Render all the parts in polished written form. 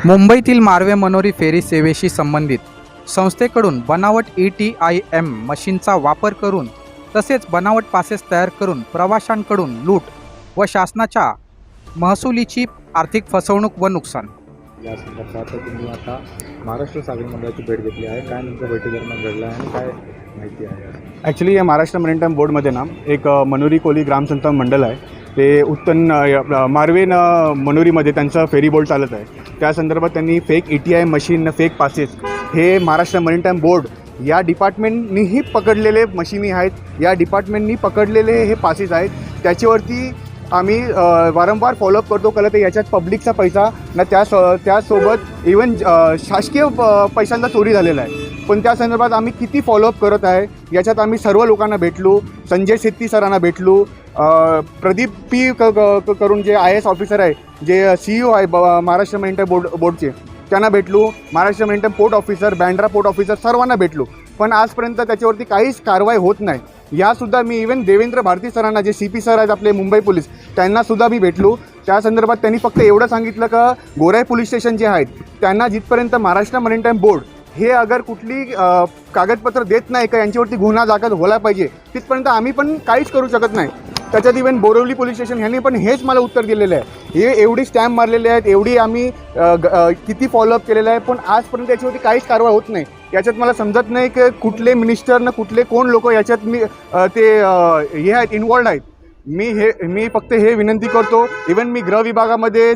मुंबईतील मार्वे मनोरी फेरी सेवेशी संबंधित संस्थेकडून बनावट ETIM मशीनचा वापर करून तसेच बनावट पासेस तयार करून प्रवाशांकडून लूट व शासनाच्या महसुलीची आर्थिक फसवणूक व नुकसान या संदर्भात तुम्ही आता महाराष्ट्र सागरी मंडळाची भेट घेतली आहे. काय नेमकं बैठकीदरम्यान घडलं आहे आणि काय माहिती आहे? ॲक्च्युली या महाराष्ट्र मरीन टाईम बोर्डमध्ये ना एक मनोरी कोली ग्रामसंस्थान मंडळ आहे. ते उत्तन मार्वे मनोरीमध्ये त्यांचं फेरी बोट चालत आहे. त्या संदर्भात त्यांनी fake ETIM machine, fake passes हे महाराष्ट्र मरीन टाईम बोर्ड या डिपार्टमेंटनीही पकडलेले मशिनी आहेत. या डिपार्टमेंटनी पकडलेले हे पासेस आहेत. त्याच्यावरती आम्ही वारंवार फॉलोअप करतो. कळलं तर याच्यात पब्लिकचा पैसा ना त्यासोबत इवन शासकीय पैशांचा चोरी झालेला आहे. पण त्या संदर्भात आम्ही किती फॉलोअप करत आहे याच्यात आम्ही सर्व लोकांना भेटलो. संजय शेट्टी सरांना भेटलो. प्रदीप पी करून जे IAS ऑफिसर आहे, जे CEO आहे महाराष्ट्र मरीन टाईम बोर्डचे, त्यांना भेटलो. Maharashtra marine time port officer, Bandra port officer सर्वांना भेटलो. पण आजपर्यंत त्याच्यावरती काहीच कारवाई होत नाही. यासुद्धा मी इवन देवेंद्र भारती सरांना, जे CP सर आहेत आपले मुंबई पोलीस, त्यांनासुद्धा मी भेटलो. त्या संदर्भात त्यांनी फक्त एवढं सांगितलं का गोराई पोलीस स्टेशन जे आहेत त्यांना जिथपर्यंत महाराष्ट्र मरीन टाईम बोर्ड हे अगर कुठली कागदपत्र देत नाही का यांच्यावरती गुन्हा दाखल व्हायला पाहिजे तिथपर्यंत आम्ही पण काहीच करू शकत नाही. त्याच्यात इवन बोरिवली पोलीस स्टेशन ह्यांनी पण हेच मला उत्तर दिलेलं आहे. हे एवढी स्टॅम्प मारलेले आहेत, एवढी आम्ही किती फॉलोअप केलेलं आहे, पण आजपर्यंत याच्यावरती काहीच कारवाई होत नाही. याच्यात मला समजत नाही की कुठले मिनिस्टर ना कुठले कोण लोक याच्यात हे आहेत, इन्वॉल्ड आहेत. मी फक्त हे विनंती करतो. इवन मी गृह विभागामध्ये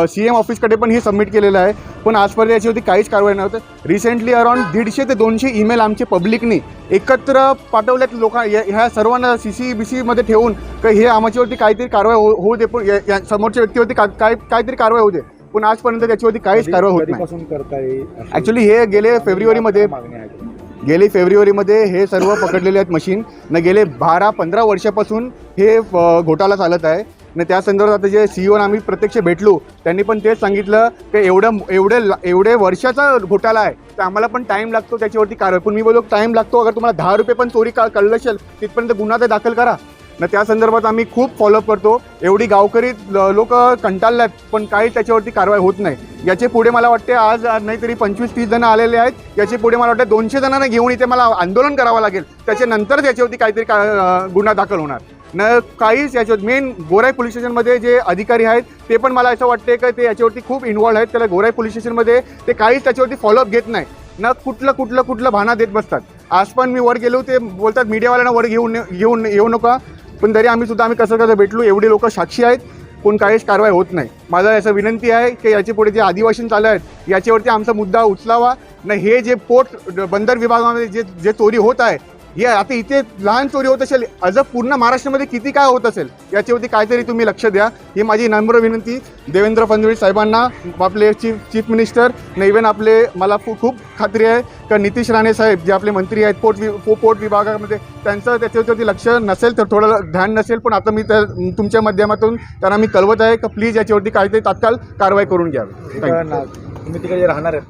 CM ऑफिसकडे पण हे सबमिट केलेलं आहे, पण आजपर्यंत याच्यावरती काहीच कारवाई नव्हतं. रिसेंटली अराउंड 150 ते 200 ईमेल आमचे पब्लिकनी एकत्र पाठवल्यात ह्या सर्वांना CC-BC ठेवून का हे आमच्यावरती काहीतरी कारवाई होऊ दे, पण समोरच्या व्यक्तीवरती काहीतरी कारवाई होऊ दे, पण आजपर्यंत त्याच्यावरती काहीच कारवाई होत नाही. ॲक्च्युली हे गेले फेब्रुवारीमध्ये हे सर्व पकडलेले आहेत मशीन न. गेले 12-15 वर्षापासून हे घोटाळा चालत आहे न. त्या संदर्भात आता जे CEO आम्ही प्रत्यक्ष भेटलो त्यांनी पण तेच सांगितलं की एवढे वर्षाचा घोटाळा आहे तर आम्हाला पण टाईम लागतो त्याच्यावरती कारवाई. पण मी बोललो टाईम लागतो, अगर तुम्हाला 10 रुपये पण चोरी कळलं असेल तिथपर्यंत गुन्हा तर दाखल करा न. त्या संदर्भात आम्ही खूप फॉलोअप करतो. एवढी गावकरी लोक कंटाळल्यात पण काही त्याच्यावरती कारवाई होत नाही. याचे पुढे मला वाटते आज नाहीतरी 25-30 जण आलेले आहेत. याचे पुढे मला वाटतं 200 जणांना घेऊन इथे मला आंदोलन करावं लागेल. त्याच्यानंतर याच्यावरती काहीतरी गुन्हा दाखल होणार न. काहीच याच्यावर मेन गोराई पोलीस स्टेशनमध्ये जे अधिकारी आहेत ते पण मला असं वाटते की ते याच्यावरती खूप इन्वॉल्ड आहेत. त्याला गोराई पोलीस स्टेशनमध्ये ते काहीच त्याच्यावरती फॉलोअप घेत नाही न. कुठलं भाना देत बसतात. आज पण मी वर गेलो, ते बोलतात मीडियावाल्यांना वर घेऊन येऊ नका, पण तरी आम्ही कसं भेटलो. एवढे लोक साक्षी आहेत पण काहीच कारवाई होत नाही. माझा असं विनंती आहे की याच्या पुढे जे आदिवासी चालू आहेत याच्यावरती आमचा मुद्दा उचलावा न. हे जे पोर्ट बंदर विभागामध्ये जे चोरी होत आहे, हे आता इथे लहान चोरी होत असेल, पूर्ण महाराष्ट्रामध्ये किती काय होत असेल याच्यावरती काहीतरी तुम्ही लक्ष द्या. ही माझी नम्र विनंती देवेंद्र फडणवीस साहेबांना, आपले चीफ मिनिस्टर न. इवन मला खूप खात्री आहे का नितीश राणे साहेब जे आपले मंत्री आहेत पोर्ट विभागामध्ये, त्यांचं त्याच्यावरती लक्ष नसेल तर थोडं ध्यान नसेल, पण आता मी तुमच्या माध्यमातून त्यांना मी कळवत आहे की प्लीज याच्यावरती काहीतरी तात्काळ कारवाई करून घ्यावी. तुम्ही तिकडे राहणार आहेत?